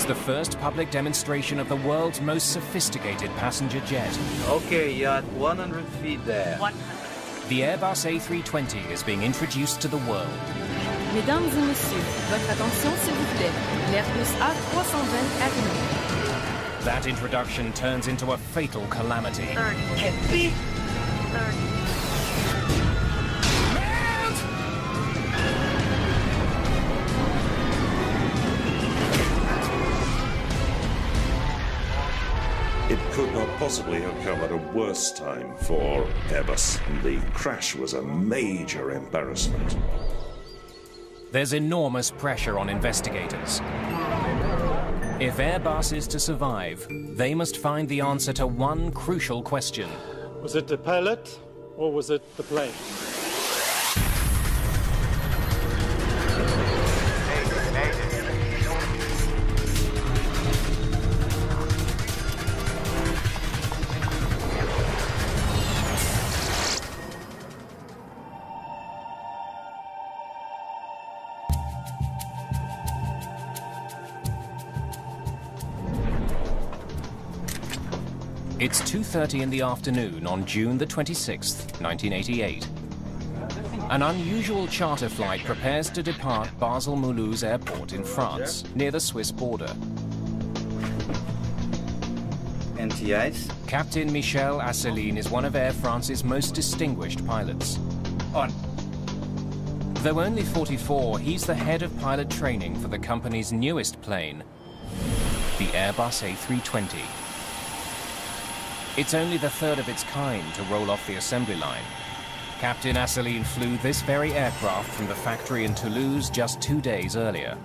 It's the first public demonstration of the world's most sophisticated passenger jet. Okay, you're at 100 feet there. 100. The Airbus A320 is being introduced to the world. Mesdames et messieurs, votre attention s'il vous plaît. L'Airbus A320 arrive. That introduction turns into a fatal calamity. 30. Get me! 30. It could not possibly have come at a worse time for Airbus. The crash was a major embarrassment. There's enormous pressure on investigators. If Airbus is to survive, they must find the answer to one crucial question. Was it the pilot or was it the plane? It's 2:30 in the afternoon on June the 26th, 1988. An unusual charter flight prepares to depart Basel-Mulhouse Airport in France, near the Swiss border. Anti-ice. Captain Michel Asseline is one of Air France's most distinguished pilots. On. Though only 44, he's the head of pilot training for the company's newest plane, the Airbus A320. It's only the third of its kind to roll off the assembly line. Captain Asseline flew this very aircraft from the factory in Toulouse just 2 days earlier.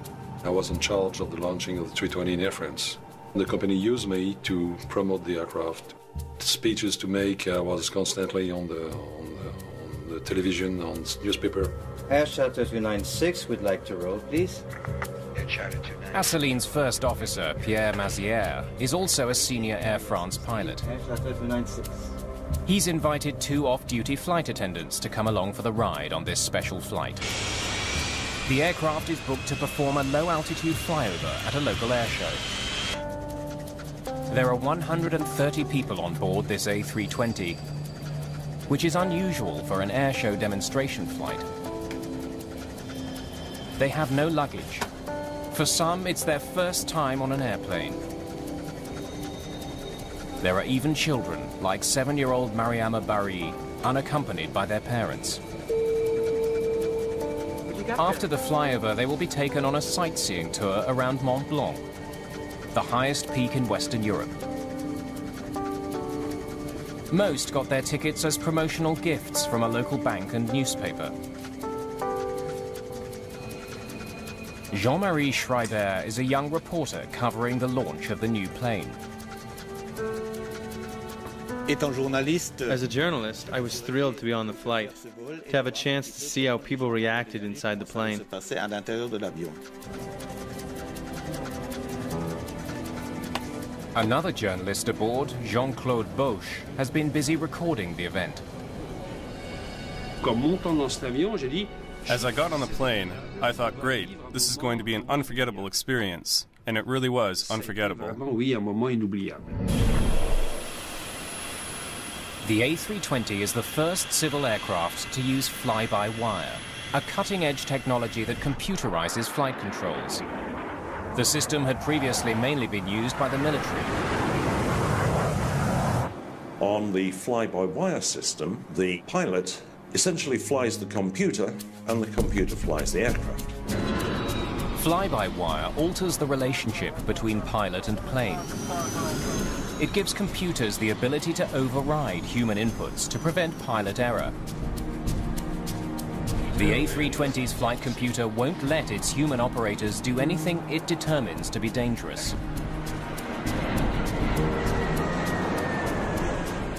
I was in charge of the launching of the 320 in Air France. The company used me to promote the aircraft. The speeches to make, I was constantly on the television, on newspaper. Air Charter 296 would like to roll, please. Asseline's first officer, Pierre Mazière, is also a senior Air France pilot. Air Charter 296. He's invited 2 off-duty flight attendants to come along for the ride on this special flight. The aircraft is booked to perform a low-altitude flyover at a local air show. There are 130 people on board this A320, which is unusual for an air show demonstration flight. They have no luggage. For some, it's their first time on an airplane. There are even children, like 7-year-old Mariama Bari, unaccompanied by their parents. After the flyover, they will be taken on a sightseeing tour around Mont Blanc, the highest peak in Western Europe. Most got their tickets as promotional gifts from a local bank and newspaper. Jean-Marie Schreiber is a young reporter covering the launch of the new plane. As a journalist, I was thrilled to be on the flight, to have a chance to see how people reacted inside the plane. Another journalist aboard, Jean-Claude Bosch, has been busy recording the event. As I got on the plane, I thought, great, this is going to be an unforgettable experience. And it really was unforgettable. The A320 is the first civil aircraft to use fly-by-wire, a cutting-edge technology that computerizes flight controls. The system had previously mainly been used by the military. On the fly-by-wire system, the pilot essentially flies the computer, and the computer flies the aircraft. Fly-by-wire alters the relationship between pilot and plane. It gives computers the ability to override human inputs to prevent pilot error. The A320's flight computer won't let its human operators do anything it determines to be dangerous.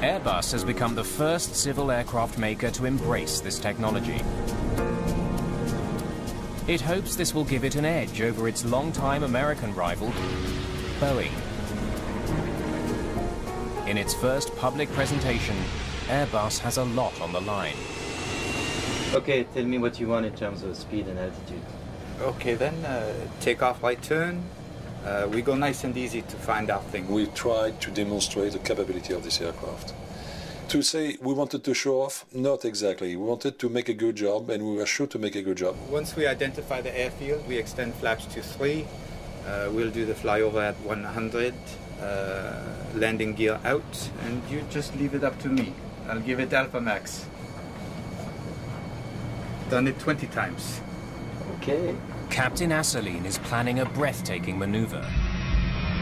Airbus has become the first civil aircraft maker to embrace this technology. It hopes this will give it an edge over its longtime American rival, Boeing. In its first public presentation, Airbus has a lot on the line. Okay, tell me what you want in terms of speed and altitude. Okay then, takeoff light turn, We go nice and easy to find out things. We tried to demonstrate the capability of this aircraft. To say we wanted to show off, not exactly. We wanted to make a good job, and we were sure to make a good job. Once we identify the airfield, we extend flaps to 3. We'll do the flyover at 100, landing gear out, and you just leave it up to me. I'll give it Alpha Max. Done it 20 times. Okay. Captain Asseline is planning a breathtaking maneuver.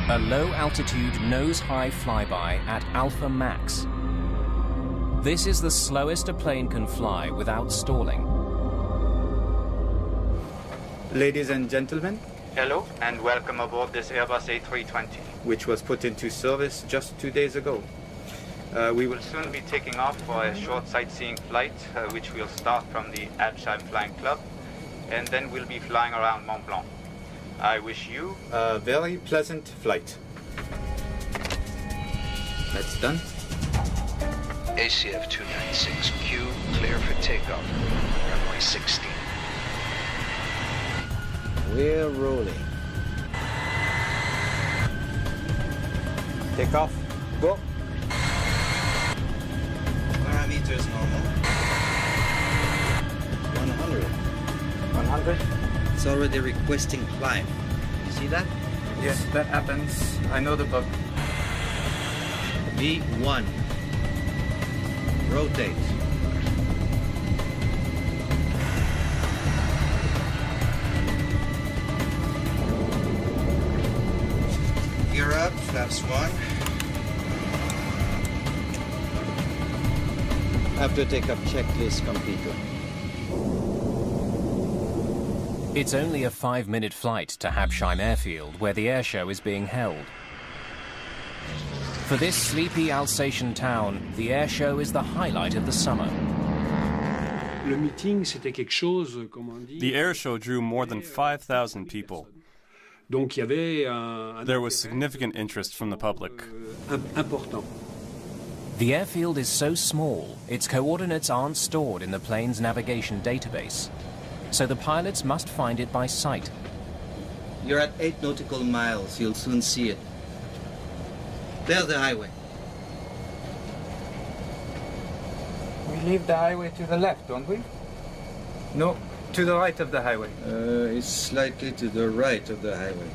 A low-altitude, nose-high flyby at Alpha Max. This is the slowest a plane can fly without stalling. Ladies and gentlemen, hello, and welcome aboard this Airbus A320, which was put into service just 2 days ago. We will soon be taking off for a short sightseeing flight, which will start from the Absheim Flying Club, and then we'll be flying around Mont Blanc. I wish you a very pleasant flight. That's done. ACF 296Q, clear for takeoff. Runway 16. We're rolling. Take off. Go. Parameters normal. 100. 100. It's already requesting climb. You see that? Yes, that happens. I know the bug. V1. Rotate. Gear up, flaps 1. After takeoff checklist completed. It's only a 5-minute flight to Habsheim Airfield, where the airshow is being held. For this sleepy Alsatian town, the airshow is the highlight of the summer. The airshow drew more than 5,000 people. There was significant interest from the public. The airfield is so small, its coordinates aren't stored in the plane's navigation database, so the pilots must find it by sight. You're at 8 nautical miles. You'll soon see it. There's the highway. We leave the highway to the left, don't we? No, to the right of the highway. It's slightly to the right of the highway.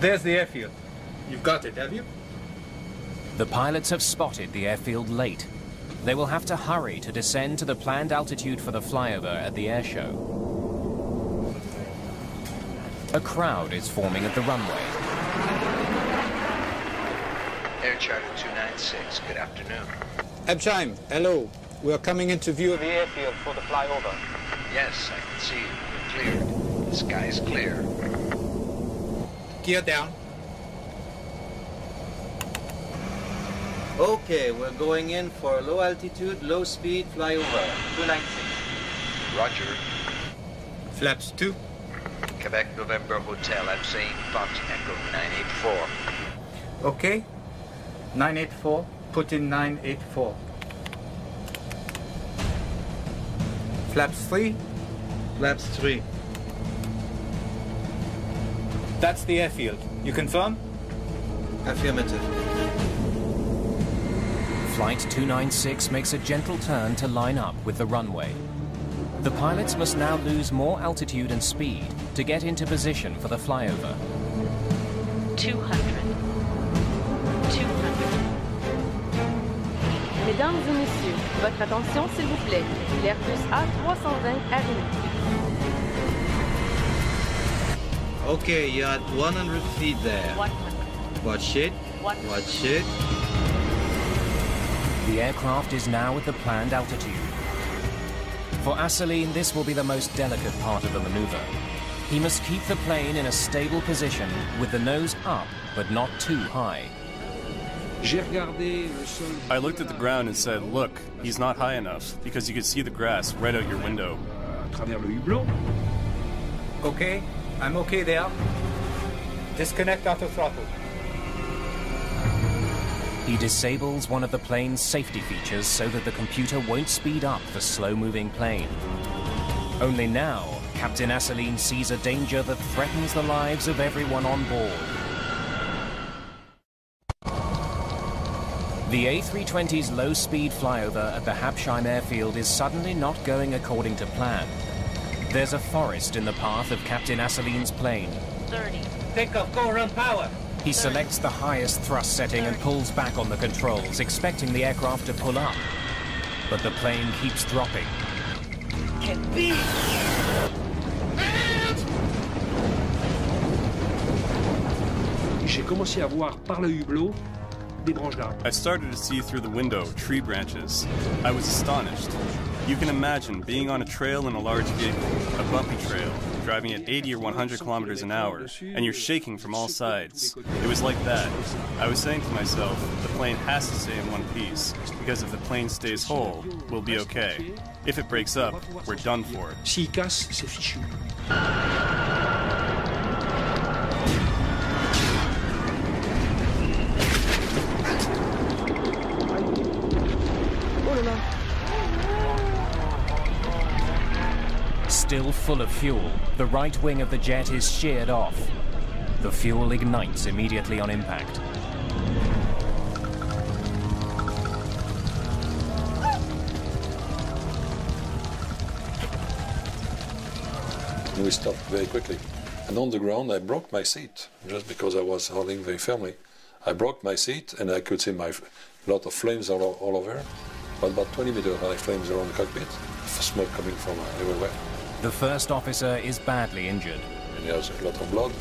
There's the airfield. You've got it, have you? The pilots have spotted the airfield late. They will have to hurry to descend to the planned altitude for the flyover at the airshow. A crowd is forming at the runway. Air Charter 296, good afternoon. Absheim, hello. We are coming into view of the airfield for the flyover. Yes, I can see you. You're cleared. The sky is clear. Gear down. Okay, we're going in for low altitude, low speed flyover. 296. Roger. Flaps 2. Quebec November Hotel, Absheim, Fox Echo 984. Okay. 984. Put in 984. Flaps 3. Flaps 3. That's the airfield. You confirm? Affirmative. Flight 296 makes a gentle turn to line up with the runway. The pilots must now lose more altitude and speed to get into position for the flyover. 200. 200. Mesdames et messieurs, votre attention s'il vous plaît. L'Airbus A320 arrive. Okay, you're at 100 feet there. 100. Watch it. 100. Watch it. The aircraft is now at the planned altitude. For Asseline, this will be the most delicate part of the maneuver. He must keep the plane in a stable position with the nose up, but not too high. I looked at the ground and said, look, he's not high enough, because you could see the grass right out your window. Okay, I'm okay there. Disconnect auto throttle. He disables one of the plane's safety features so that the computer won't speed up the slow-moving plane. Only now, Captain Asseline sees a danger that threatens the lives of everyone on board. The A320's low-speed flyover at the Habsheim airfield is suddenly not going according to plan. There's a forest in the path of Captain Asseline's plane. 30. Take off, go around power. He selects the highest thrust setting and pulls back on the controls, expecting the aircraft to pull up. But the plane keeps dropping. Can't be! J'ai commencé à voir par le hublot des branches d'arbres. I started to see through the window tree branches. I was astonished. You can imagine being on a trail in a large vehicle, a bumpy trail, driving at 80 or 100 kilometers an hour, and you're shaking from all sides. It was like that. I was saying to myself, the plane has to stay in one piece, because if the plane stays whole, we'll be okay. If it breaks up, we're done for. S'il casse, c'est fichu. Still full of fuel, the right wing of the jet is sheared off. The fuel ignites immediately on impact. We stopped very quickly. And on the ground, I broke my seat, just because I was holding very firmly. I broke my seat, and I could see lot of flames all over. But about 20 meters high flames around the cockpit, smoke coming from everywhere. The first officer is badly injured. And he has a lot of blood.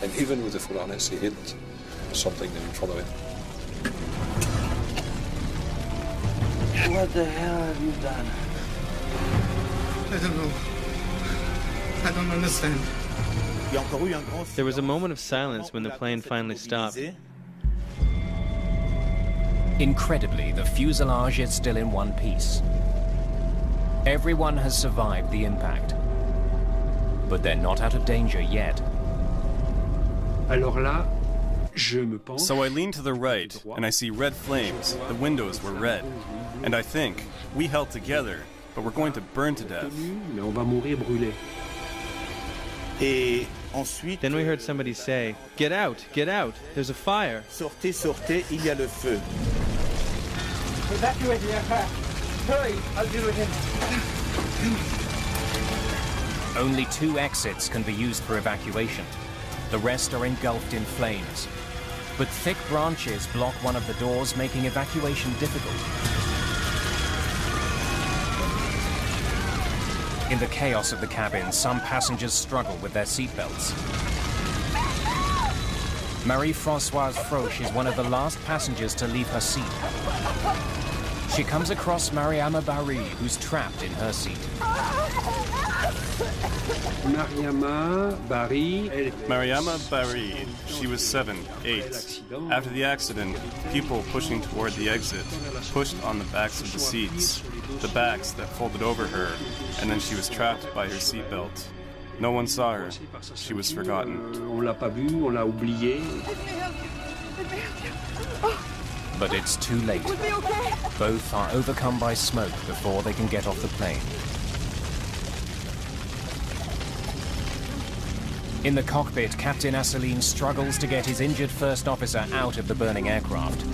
And even with the full harness, he hit something in front of him. What the hell have you done? I don't know. I don't understand. There was a moment of silence when the plane finally stopped. Incredibly, the fuselage is still in one piece. Everyone has survived the impact, but they're not out of danger yet. So I lean to the right, and I see red flames. The windows were red. And I think, we held together, but we're going to burn to death. Then we heard somebody say, get out, there's a fire. Sortez, sortez, il y a le feu. Evacuate the aircraft. Hurry, I'll deal with him. Only 2 exits can be used for evacuation. The rest are engulfed in flames. But thick branches block one of the doors, making evacuation difficult. In the chaos of the cabin, some passengers struggle with their seatbelts. Marie-Françoise Froche is one of the last passengers to leave her seat. She comes across Mariama Barry, who's trapped in her seat. Mariama Barry, she was 7, 8. After the accident, people pushing toward the exit pushed on the backs of the seats, the backs that folded over her, and then she was trapped by her seatbelt. No one saw her. She was forgotten. But it's too late. Both are overcome by smoke before they can get off the plane. In the cockpit, Captain Asseline struggles to get his injured first officer out of the burning aircraft.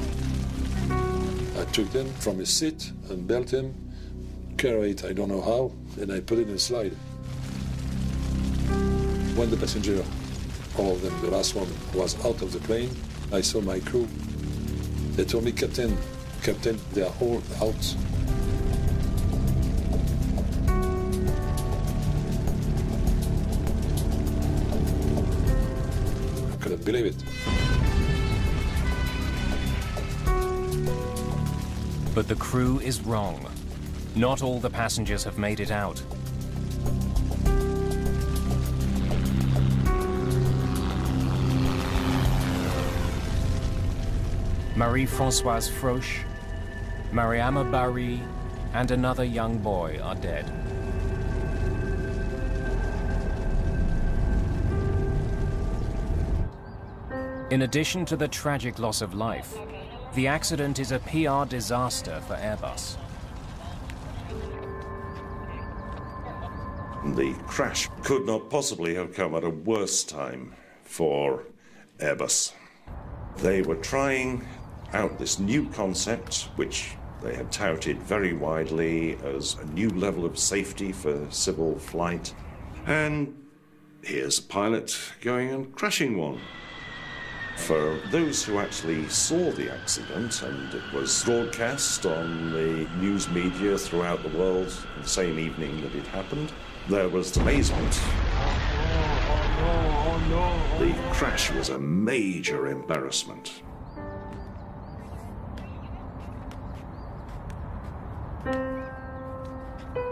I took him from his seat and belt him, carried, I don't know how, and I put it in a slide. When the passenger, all of them, the last one, was out of the plane, I saw my crew. They told me, Captain, they are all out. I couldn't believe it. But the crew is wrong. Not all the passengers have made it out. Marie-Françoise Froche, Mariama Barry, and another young boy are dead. In addition to the tragic loss of life, the accident is a PR disaster for Airbus. The crash could not possibly have come at a worse time for Airbus. They were trying out this new concept, which they had touted very widely as a new level of safety for civil flight. And here's a pilot going and crashing one. For those who actually saw the accident, and it was broadcast on the news media throughout the world the same evening that it happened, there was amazement. The crash was a major embarrassment.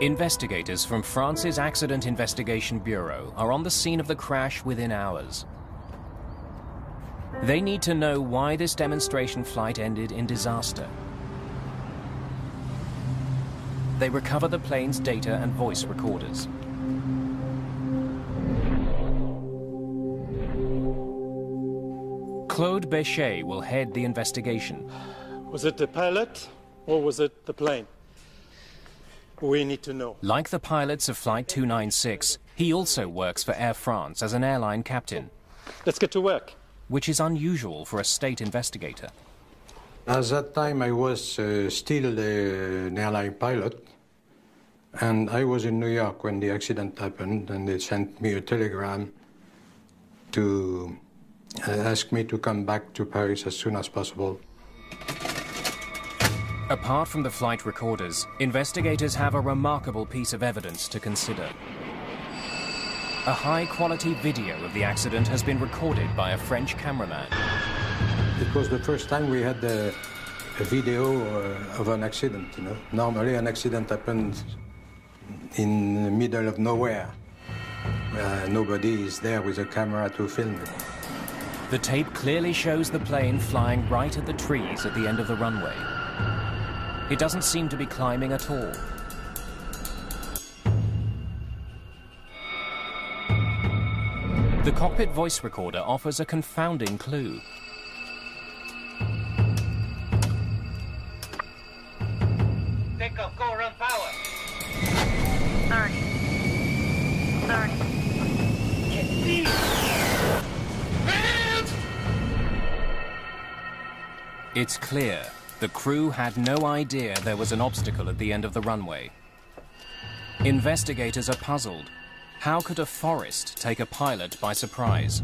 Investigators from France's Accident Investigation Bureau are on the scene of the crash within hours. They need to know why this demonstration flight ended in disaster. They recover the plane's data and voice recorders. Claude Béchet will head the investigation. Was it the pilot or was it the plane? We need to know. Like the pilots of Flight 296, he also works for Air France as an airline captain. Let's get to work. Which is unusual for a state investigator. At that time, I was still an airline pilot, and I was in New York when the accident happened, and they sent me a telegram to ask me to come back to Paris as soon as possible. Apart from the flight recorders, investigators have a remarkable piece of evidence to consider. A high-quality video of the accident has been recorded by a French cameraman. It was the first time we had a video of an accident, you know. Normally an accident happens in the middle of nowhere. Nobody is there with a camera to film it. The tape clearly shows the plane flying right at the trees at the end of the runway. It doesn't seem to be climbing at all. The cockpit voice recorder offers a confounding clue. Take off, go around power. 30. 30. Get me. It's clear. The crew had no idea there was an obstacle at the end of the runway. Investigators are puzzled. How could a forest take a pilot by surprise?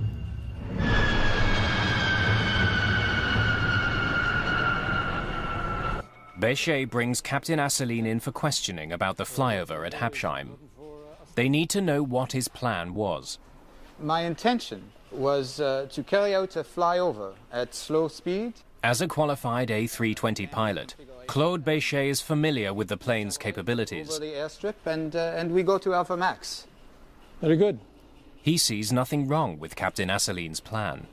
Béchet brings Captain Asselineau in for questioning about the flyover at Habsheim. They need to know what his plan was. My intention was to carry out a flyover at slow speed. As a qualified A320 pilot, Claude Béchet is familiar with the plane's capabilities. Over the airstrip and we go to Alpha Max. Very good. He sees nothing wrong with Captain Asselineau's plan.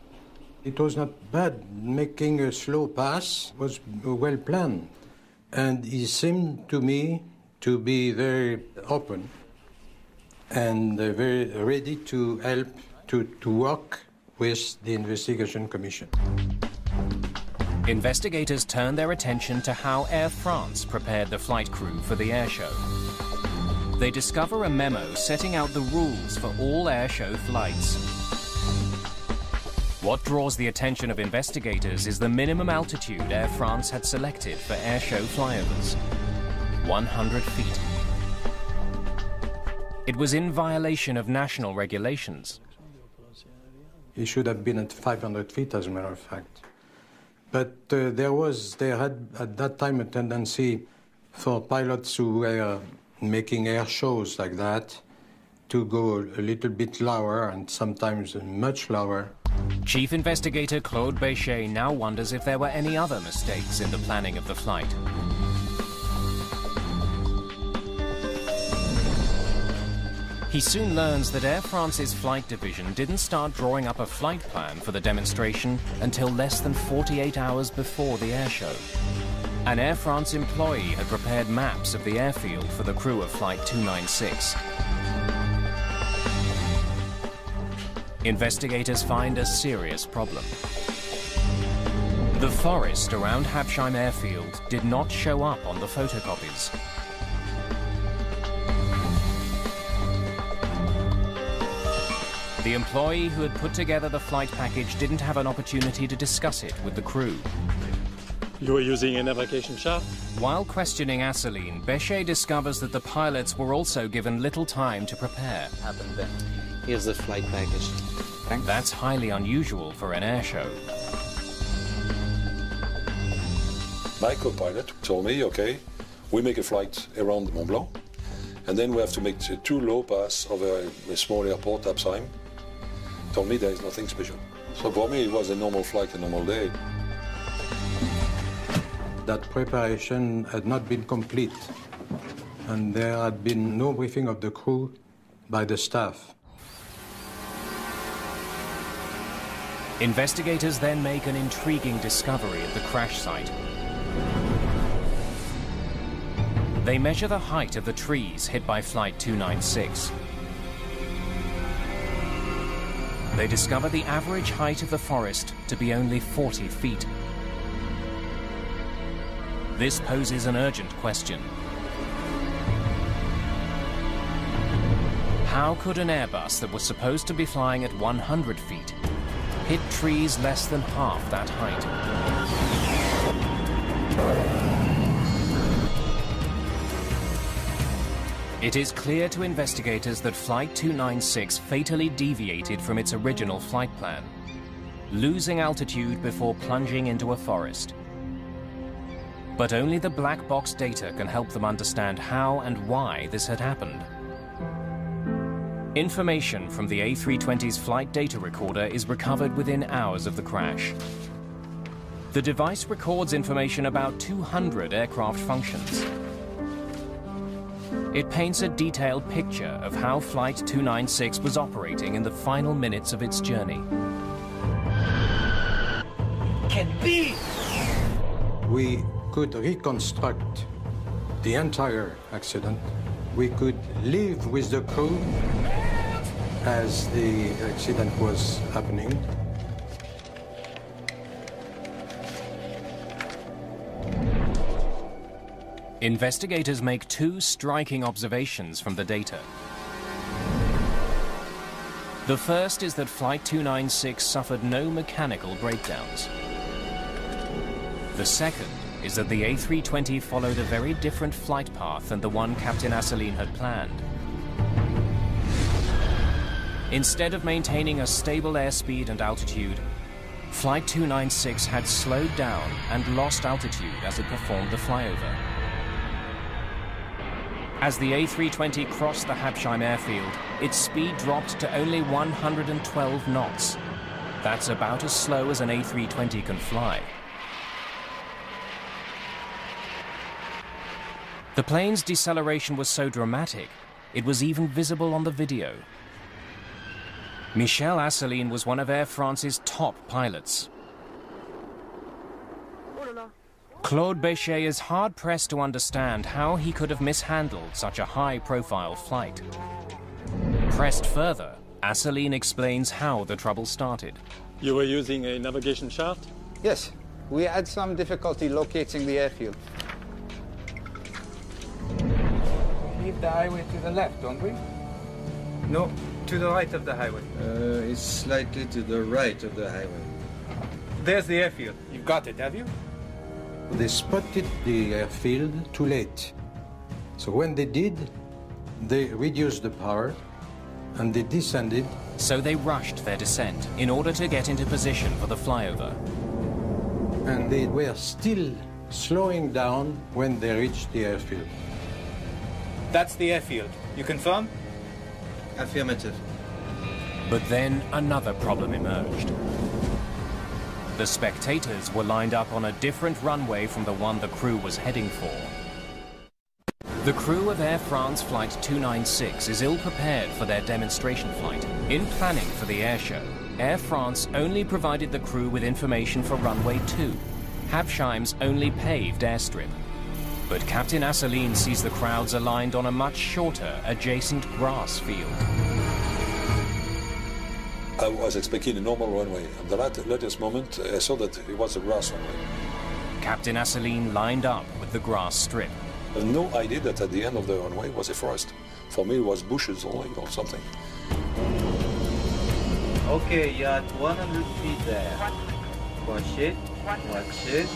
It was not bad. Making a slow pass was well planned. And he seemed to me to be very open and very ready to help to work with the investigation commission. Investigators turn their attention to how Air France prepared the flight crew for the airshow. They discover a memo setting out the rules for all airshow flights. What draws the attention of investigators is the minimum altitude Air France had selected for airshow flyovers: 100 feet. It was in violation of national regulations. He should have been at 500 feet, as a matter of fact. But there had at that time a tendency for pilots who were making air shows like that to go a little bit lower and sometimes much lower. Chief Investigator Claude Béchet now wonders if there were any other mistakes in the planning of the flight. He soon learns that Air France's flight division didn't start drawing up a flight plan for the demonstration until less than 48 hours before the airshow. An Air France employee had prepared maps of the airfield for the crew of Flight 296. Investigators find a serious problem. The forest around Habsheim airfield did not show up on the photocopies. The employee who had put together the flight package didn't have an opportunity to discuss it with the crew. You were using a navigation chart? While questioning Asseline, Bechet discovers that the pilots were also given little time to prepare. Happened then. Here's the flight package. Thanks. That's highly unusual for an air show. My co-pilot told me, okay, we make a flight around Mont Blanc, and then we have to make 2 low pass over a small airport, Absheim. Told me there is nothing special. So for me, it was a normal flight, a normal day. That preparation had not been complete, and there had been no briefing of the crew by the staff. Investigators then make an intriguing discovery at the crash site. They measure the height of the trees hit by Flight 296. They discover the average height of the forest to be only 40 feet. This poses an urgent question. How could an Airbus that was supposed to be flying at 100 feet hit trees less than half that height? It is clear to investigators that Flight 296 fatally deviated from its original flight plan, losing altitude before plunging into a forest. But only the black box data can help them understand how and why this had happened. Information from the A320's flight data recorder is recovered within hours of the crash. The device records information about 200 aircraft functions. It paints a detailed picture of how Flight 296 was operating in the final minutes of its journey. Can be! We could reconstruct the entire accident. We could live with the crew as the accident was happening. Investigators make 2 striking observations from the data. The first is that Flight 296 suffered no mechanical breakdowns. The second is that the A320 followed a very different flight path than the one Captain Asseline had planned. Instead of maintaining a stable airspeed and altitude, Flight 296 had slowed down and lost altitude as it performed the flyover. As the A320 crossed the Habsheim airfield, its speed dropped to only 112 knots. That's about as slow as an A320 can fly. The plane's deceleration was so dramatic, it was even visible on the video. Michel Asseline was one of Air France's top pilots. Claude Bechet is hard-pressed to understand how he could have mishandled such a high-profile flight. Pressed further, Asseline explains how the trouble started. You were using a navigation chart? Yes, we had some difficulty locating the airfield. Leave the highway to the left, don't we? No, to the right of the highway. It's slightly to the right of the highway. There's the airfield. You've got it, have you? They spotted the airfield too late. So when they did, they reduced the power and they descended. So they rushed their descent in order to get into position for the flyover. And they were still slowing down when they reached the airfield. That's the airfield. You confirm? Affirmative. But then another problem emerged. The spectators were lined up on a different runway from the one the crew was heading for. The crew of Air France Flight 296 is ill-prepared for their demonstration flight. In planning for the air show, Air France only provided the crew with information for runway 2, Habsheim's only paved airstrip. But Captain Asseline sees the crowds aligned on a much shorter, adjacent grass field. I was expecting a normal runway. At the latest moment, I saw that it was a grass runway. Captain Asseline lined up with the grass strip. I had no idea that at the end of the runway was a forest. For me, it was bushes only or something. Okay, you're at 100 feet there. Watch it. Watch it.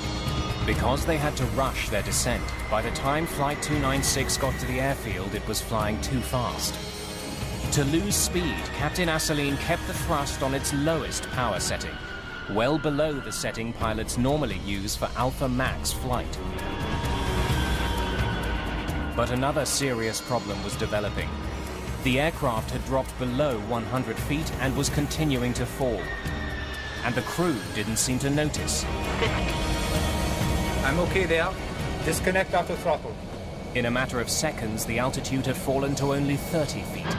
Because they had to rush their descent, by the time Flight 296 got to the airfield, it was flying too fast. To lose speed, Captain Asseline kept the thrust on its lowest power setting, well below the setting pilots normally use for Alpha Max flight. But another serious problem was developing. The aircraft had dropped below 100 feet and was continuing to fall. And the crew didn't seem to notice. I'm okay there. Disconnect auto throttle. In a matter of seconds, the altitude had fallen to only 30 feet.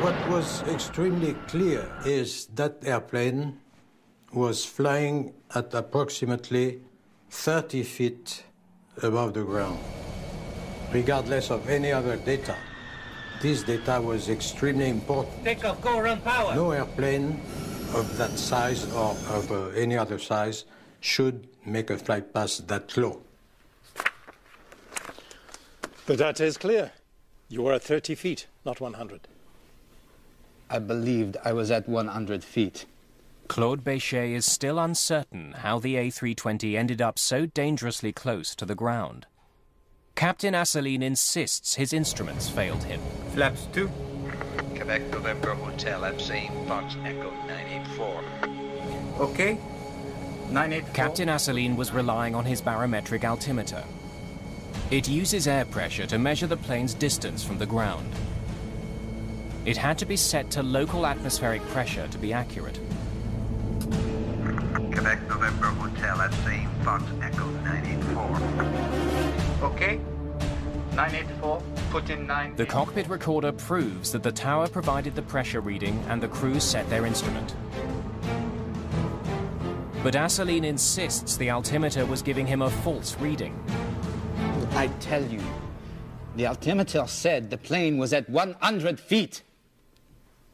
What was extremely clear is that airplane was flying at approximately 30 feet above the ground, regardless of any other data. This data was extremely important. Take off, go around power. No airplane of that size or of any other size should make a flight path that low. The data is clear. You were at 30 feet, not 100. I believed I was at 100 feet. Claude Béchet is still uncertain how the A320 ended up so dangerously close to the ground. Captain Asseline insists his instruments failed him. Flaps 2. Quebec November Hotel, I'm saying Fox Echo 984. Okay. 984. Captain Asseline was relying on his barometric altimeter. It uses air pressure to measure the plane's distance from the ground. It had to be set to local atmospheric pressure to be accurate. Quebec November Hotel, I'm saying Fox Echo 984. Okay. 984. Put in 9. The cockpit recorder proves that the tower provided the pressure reading and the crew set their instrument. But Asseline insists the altimeter was giving him a false reading. I tell you, the altimeter said the plane was at 100 feet.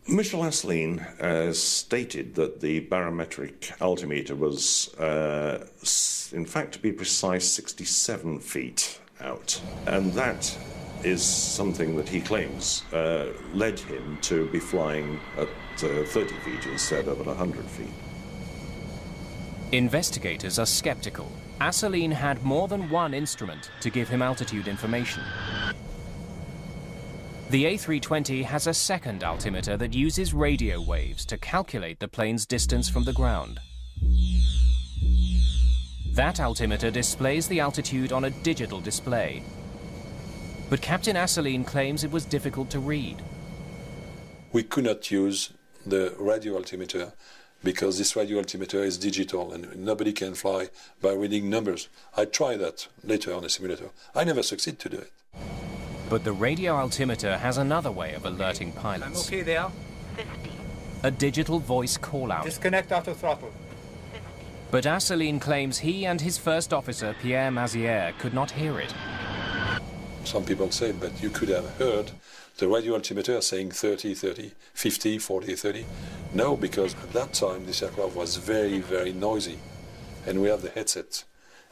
Michel Asseline stated that the barometric altimeter was, in fact, to be precise, 67 feet out. And that is something that he claims led him to be flying at 30 feet instead of at 100 feet. Investigators are skeptical. Asseline had more than one instrument to give him altitude information. The A320 has a second altimeter that uses radio waves to calculate the plane's distance from the ground. That altimeter displays the altitude on a digital display. But Captain Asseline claims it was difficult to read. We could not use the radio altimeter because this radio altimeter is digital and nobody can fly by reading numbers. I tried that later on a simulator. I never succeed to do it. But the radio altimeter has another way of alerting pilots. I'm okay there. 50. A digital voice call-out. Disconnect auto throttle. But Asseline claims he and his first officer, Pierre Mazière, could not hear it. Some people say, but you could have heard the radio altimeter saying 30, 30, 50, 40, 30. No, because at that time this aircraft was very, very noisy. And we have the headset.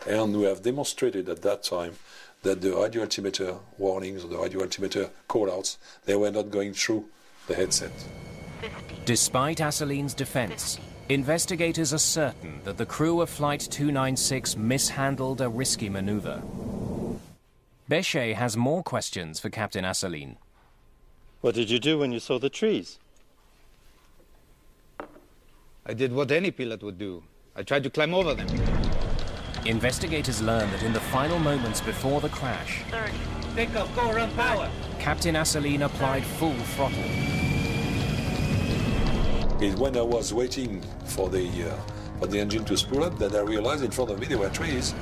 And we have demonstrated at that time that the radio altimeter warnings or the radio altimeter call-outs, they were not going through the headset. 50. Despite Asseline's defense, investigators are certain that the crew of Flight 296 mishandled a risky maneuver. Béchet has more questions for Captain Asseline. What did you do when you saw the trees? I did what any pilot would do. I tried to climb over them. Investigators learn that in the final moments before the crash, 30. Take off, go around power. Captain Asseline applied full throttle. When I was waiting for the engine to spool up, then I realized in front of me there were trees.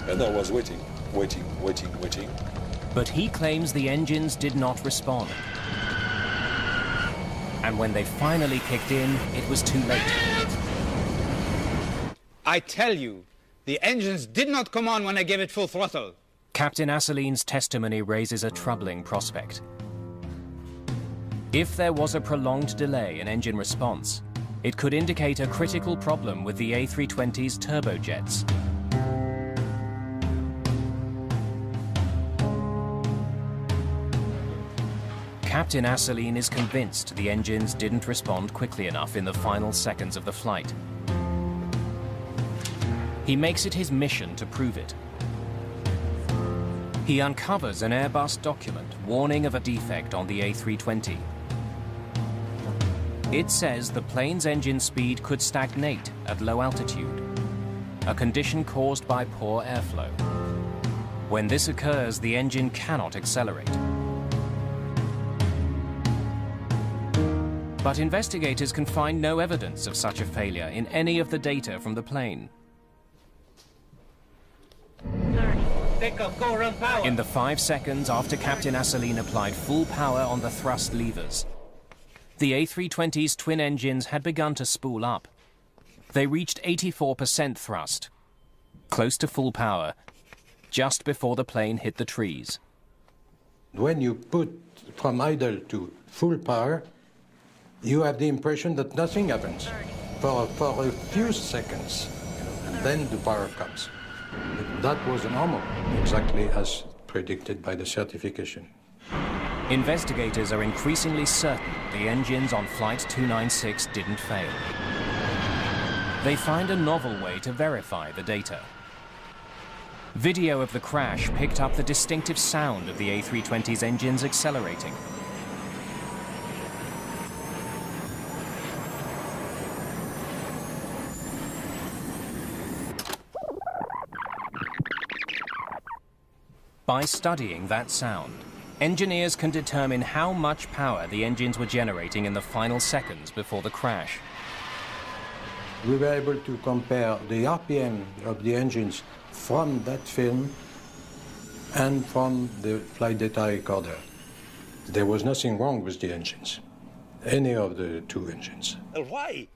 And I was waiting. But he claims the engines did not respond. And when they finally kicked in, it was too late. I tell you, the engines did not come on when I gave it full throttle. Captain Asseline's testimony raises a troubling prospect. If there was a prolonged delay in engine response, it could indicate a critical problem with the A320's turbojets. Captain Asseline is convinced the engines didn't respond quickly enough in the final seconds of the flight. He makes it his mission to prove it. He uncovers an Airbus document warning of a defect on the A320. It says the plane's engine speed could stagnate at low altitude, a condition caused by poor airflow. When this occurs, the engine cannot accelerate. But investigators can find no evidence of such a failure in any of the data from the plane. Go run power. In the 5 seconds after Captain Asseline applied full power on the thrust levers, the A320's twin engines had begun to spool up. They reached 84% thrust, close to full power, just before the plane hit the trees. When you put from idle to full power, you have the impression that nothing happens for a few seconds, and then the power comes. That was normal, exactly as predicted by the certification. Investigators are increasingly certain the engines on Flight 296 didn't fail. They find a novel way to verify the data. Video of the crash picked up the distinctive sound of the A320's engines accelerating. By studying that sound, engineers can determine how much power the engines were generating in the final seconds before the crash. We were able to compare the RPM of the engines from that film and from the flight data recorder. There was nothing wrong with the engines, any of the two engines. Why?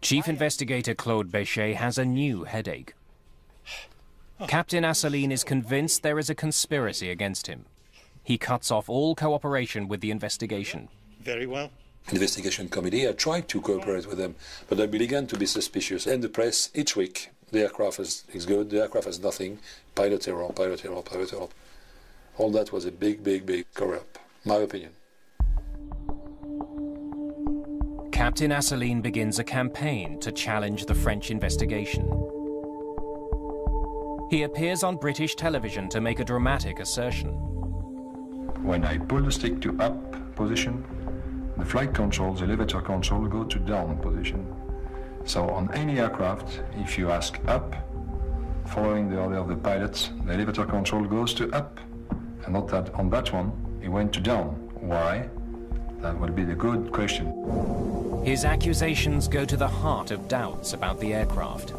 Chief Investigator Claude Béchet has a new headache. Captain Asseline is convinced there is a conspiracy against him. He cuts off all cooperation with the investigation. Very well. Investigation committee, I tried to cooperate with them, but I began to be suspicious. And the press, each week, the aircraft is good, the aircraft has nothing, pilot error, pilot error, pilot error. All that was a big, big, big cover-up, my opinion. Captain Asseline begins a campaign to challenge the French investigation. He appears on British television to make a dramatic assertion. When I pull the stick to up position, the flight controls, the elevator control go to down position. So on any aircraft, if you ask up, following the order of the pilots, the elevator control goes to up. And not that on that one, it went to down. Why? That would be the good question. His accusations go to the heart of doubts about the aircraft.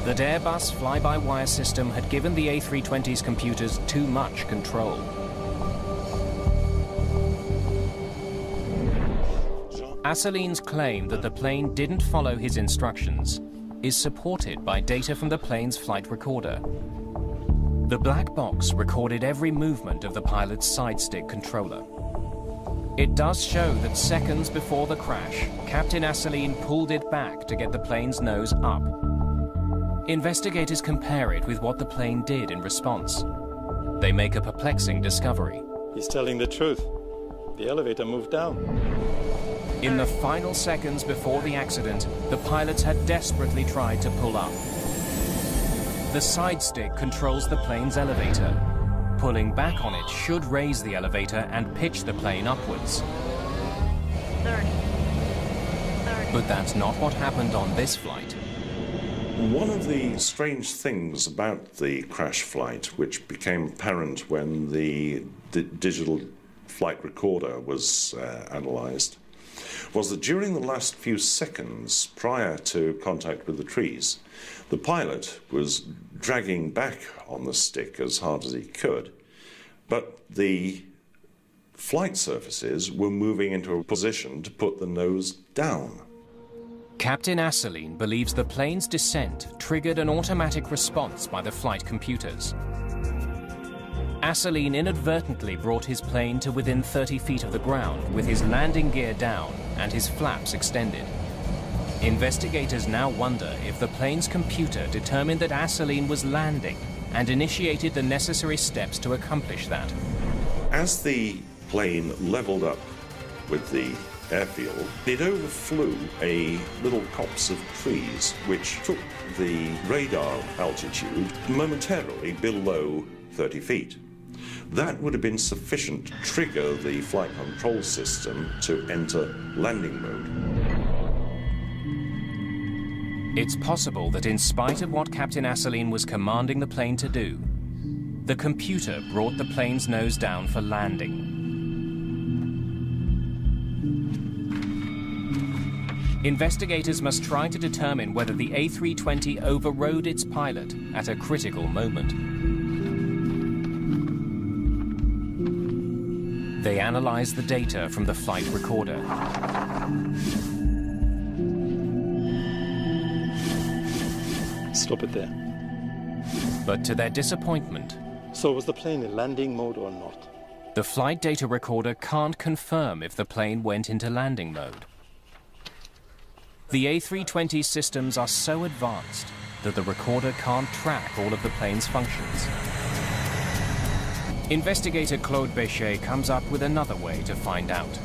That Airbus fly-by-wire system had given the A320's computers too much control. Asseline's claim that the plane didn't follow his instructions is supported by data from the plane's flight recorder. The black box recorded every movement of the pilot's side stick controller. It does show that seconds before the crash, Captain Asseline pulled it back to get the plane's nose up. Investigators compare it with what the plane did in response. They make a perplexing discovery. He's telling the truth. The elevator moved down. In the final seconds before the accident, the pilots had desperately tried to pull up. The side stick controls the plane's elevator. Pulling back on it should raise the elevator and pitch the plane upwards. 30. But that's not what happened on this flight. One of the strange things about the crash flight, which became apparent when the digital flight recorder was analysed, was that during the last few seconds prior to contact with the trees, the pilot was dragging back on the stick as hard as he could, but the flight surfaces were moving into a position to put the nose down. Captain Asseline believes the plane's descent triggered an automatic response by the flight computers. Asseline inadvertently brought his plane to within 30 feet of the ground with his landing gear down and his flaps extended. Investigators now wonder if the plane's computer determined that Asseline was landing and initiated the necessary steps to accomplish that. As the plane leveled up with the airfield, it overflew a little copse of trees, which took the radar altitude momentarily below 30 feet. That would have been sufficient to trigger the flight control system to enter landing mode. It's possible that in spite of what Captain Asseline was commanding the plane to do, the computer brought the plane's nose down for landing. Investigators must try to determine whether the A320 overrode its pilot at a critical moment. They analyze the data from the flight recorder. Stop it there. But to their disappointment... So was the plane in landing mode or not? The flight data recorder can't confirm if the plane went into landing mode. The A320 systems are so advanced that the recorder can't track all of the plane's functions. Investigator Claude Béchet comes up with another way to find out.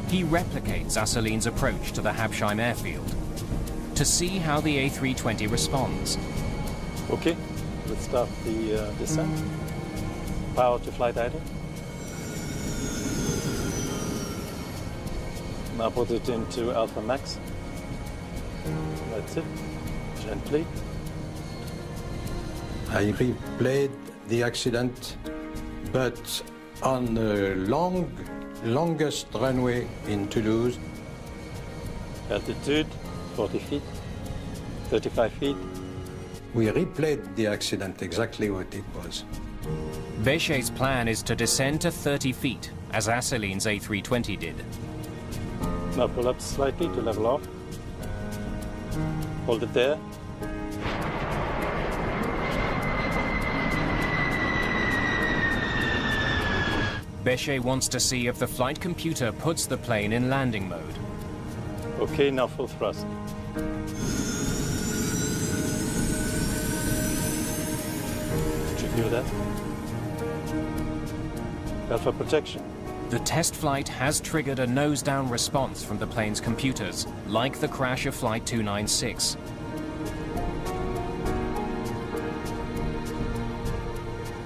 He replicates Asseline's approach to the Habsheim airfield to see how the A320 responds. Okay, let's start the descent. Power to flight idle. Now put it into Alpha Max. That's it. Gently. I replayed the accident, but on the longest runway in Toulouse. Altitude, 40 feet, 35 feet. We replayed the accident exactly what it was. Béchet's plan is to descend to 30 feet, as Asseline's A320 did. Now pull up slightly to level off. Hold it there. Béchet wants to see if the flight computer puts the plane in landing mode. Okay, now full thrust. Did you hear that? Alpha protection. The test flight has triggered a nose-down response from the plane's computers, like the crash of Flight 296.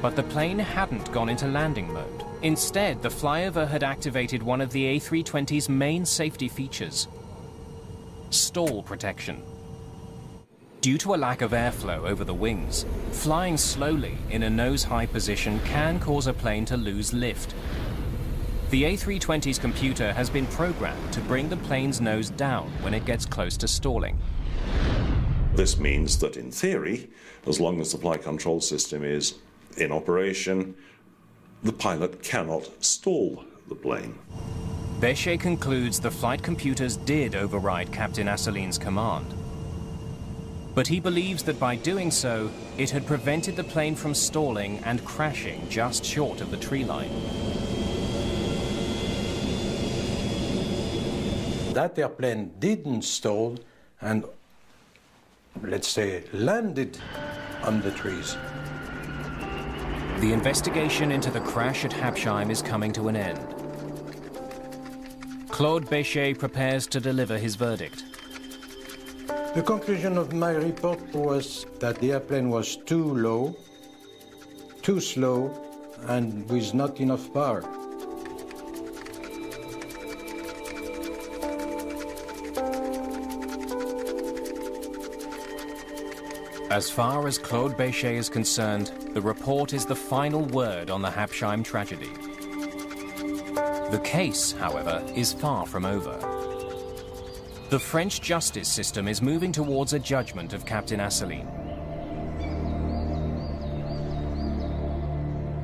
But the plane hadn't gone into landing mode. Instead, the flyover had activated one of the A320's main safety features: stall protection. Due to a lack of airflow over the wings, flying slowly in a nose-high position can cause a plane to lose lift. The A320's computer has been programmed to bring the plane's nose down when it gets close to stalling. This means that in theory, as long as the flight control system is in operation, the pilot cannot stall the plane. Béchet concludes the flight computers did override Captain Asseline's command. But he believes that by doing so, it had prevented the plane from stalling and crashing just short of the tree line. That airplane didn't stall and, let's say, landed on the trees. The investigation into the crash at Habsheim is coming to an end. Claude Béchet prepares to deliver his verdict. The conclusion of my report was that the airplane was too low, too slow, and with not enough power. As far as Claude Béchet is concerned, the report is the final word on the Habsheim tragedy. The case, however, is far from over. The French justice system is moving towards a judgment of Captain Asseline.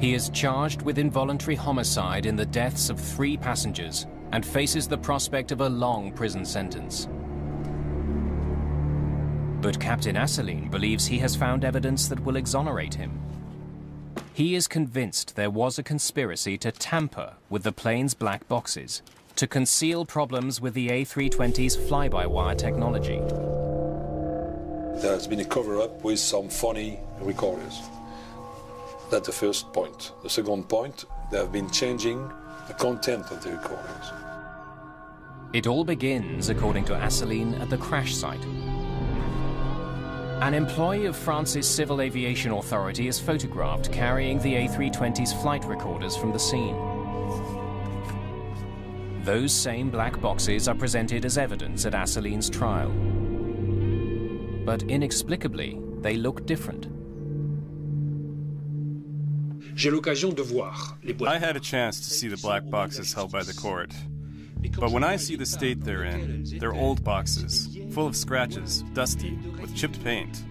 He is charged with involuntary homicide in the deaths of 3 passengers and faces the prospect of a long prison sentence. But Captain Asseline believes he has found evidence that will exonerate him. He is convinced there was a conspiracy to tamper with the plane's black boxes, to conceal problems with the A320's fly-by-wire technology. There has been a cover-up with some funny recorders. That's the first point. The second point, they have been changing the content of the recordings. It all begins, according to Asselineau, at the crash site. An employee of France's Civil Aviation Authority is photographed carrying the A320's flight recorders from the scene. Those same black boxes are presented as evidence at Asselineau's trial. But inexplicably, they look different. I had a chance to see the black boxes held by the court. But when I see the state they're in, they're old boxes, full of scratches, dusty, with chipped paint.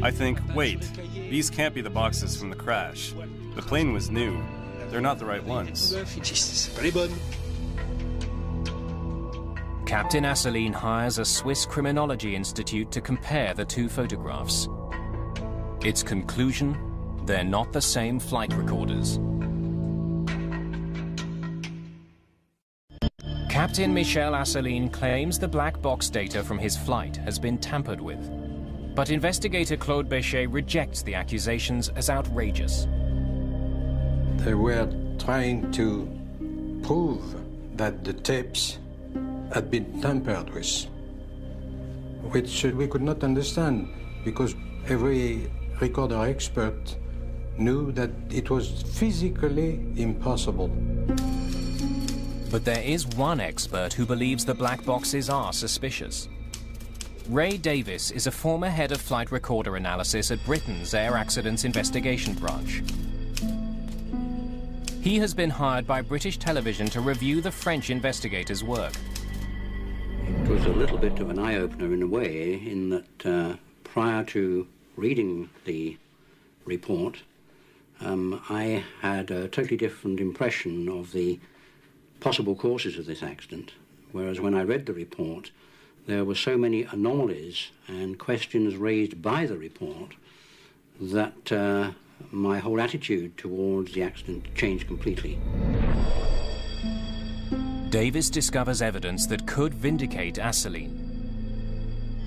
I think, wait, these can't be the boxes from the crash. The plane was new. They're not the right ones. Captain Asselineau hires a Swiss criminology institute to compare the two photographs. Its conclusion, they're not the same flight recorders. Captain Michel Asselineau claims the black box data from his flight has been tampered with. But investigator Claude Béchet rejects the accusations as outrageous. They were trying to prove that the tapes had been tampered with, which we could not understand because every recorder expert knew that it was physically impossible. But there is one expert who believes the black boxes are suspicious. Ray Davis is a former head of flight recorder analysis at Britain's Air Accidents Investigation Branch. He has been hired by British television to review the French investigators' work. It was a little bit of an eye-opener in a way, in that prior to reading the report, I had a totally different impression of the possible causes of this accident, whereas when I read the report, there were so many anomalies and questions raised by the report that my whole attitude towards the accident changed completely. Davis discovers evidence that could vindicate Asselineau.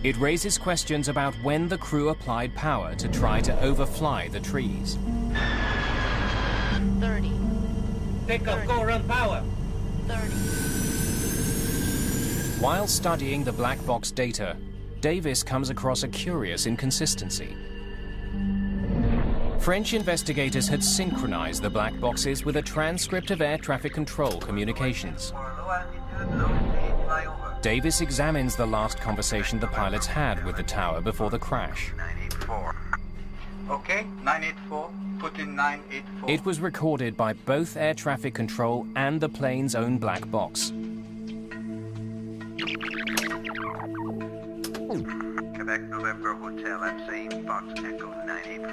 It raises questions about when the crew applied power to try to overfly the trees. 30. Pick up, go run power. 30. While studying the black box data, Davis comes across a curious inconsistency. French investigators had synchronized the black boxes with a transcript of air traffic control communications. Davis examines the last conversation the pilots had with the tower before the crash. 984. Okay, 984, put in 984. It was recorded by both air traffic control and the plane's own black box. Quebec November Hotel, I'm saying Box Echo 984.